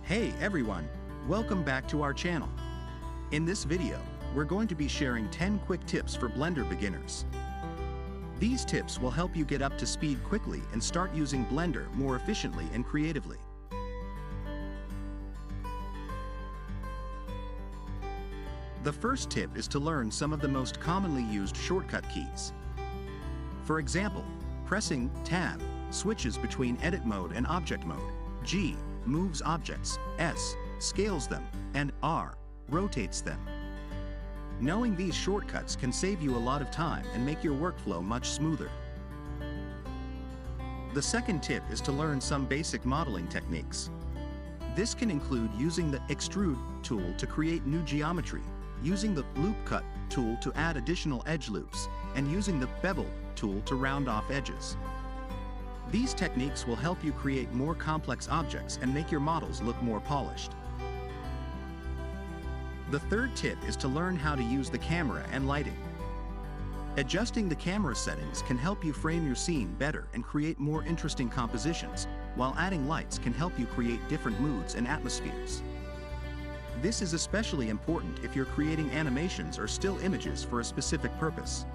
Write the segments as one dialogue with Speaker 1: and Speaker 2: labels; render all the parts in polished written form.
Speaker 1: Hey everyone, welcome back to our channel. In this video, we're going to be sharing 10 quick tips for Blender beginners. These tips will help you get up to speed quickly and start using Blender more efficiently and creatively. The first tip is to learn some of the most commonly used shortcut keys. For example, pressing Tab switches between Edit Mode and Object Mode, G moves objects, S scales them, and R rotates them. Knowing these shortcuts can save you a lot of time and make your workflow much smoother. The second tip is to learn some basic modeling techniques. This can include using the Extrude tool to create new geometry, using the Loop Cut tool to add additional edge loops, and using the Bevel tool to round off edges. These techniques will help you create more complex objects and make your models look more polished. The third tip is to learn how to use the camera and lighting. Adjusting the camera settings can help you frame your scene better and create more interesting compositions, while adding lights can help you create different moods and atmospheres. This is especially important if you're creating animations or still images for a specific purpose.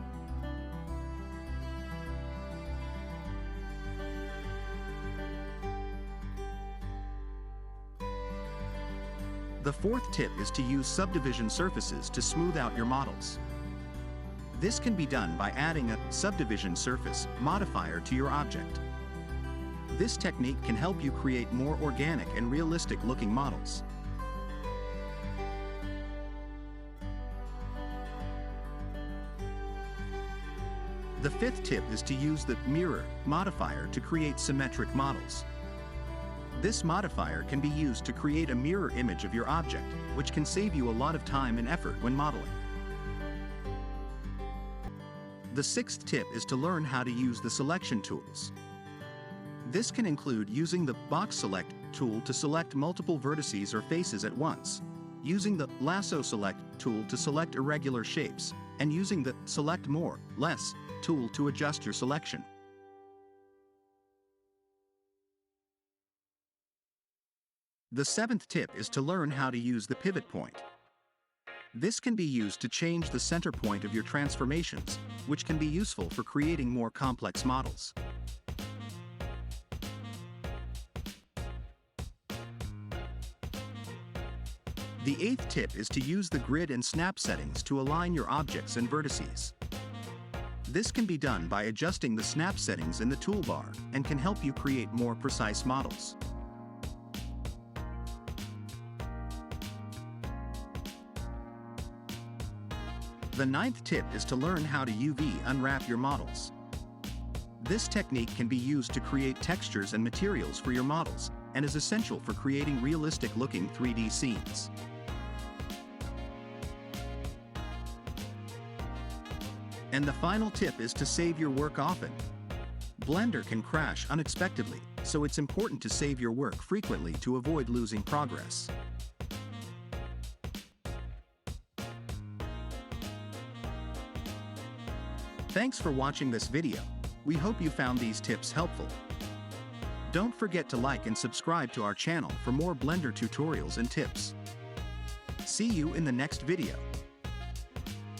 Speaker 1: The fourth tip is to use subdivision surfaces to smooth out your models. This can be done by adding a subdivision surface modifier to your object. This technique can help you create more organic and realistic looking models. The fifth tip is to use the mirror modifier to create symmetric models. This modifier can be used to create a mirror image of your object, which can save you a lot of time and effort when modeling. The sixth tip is to learn how to use the selection tools. This can include using the Box Select tool to select multiple vertices or faces at once, using the Lasso Select tool to select irregular shapes, and using the Select More, Less tool to adjust your selection. The seventh tip is to learn how to use the pivot point. This can be used to change the center point of your transformations, which can be useful for creating more complex models. The eighth tip is to use the grid and snap settings to align your objects and vertices. This can be done by adjusting the snap settings in the toolbar and can help you create more precise models. The ninth tip is to learn how to UV unwrap your models. This technique can be used to create textures and materials for your models, and is essential for creating realistic-looking 3D scenes. And the final tip is to save your work often. Blender can crash unexpectedly, so it's important to save your work frequently to avoid losing progress. Thanks for watching this video. We hope you found these tips helpful. Don't forget to like and subscribe to our channel for more Blender tutorials and tips. See you in the next video.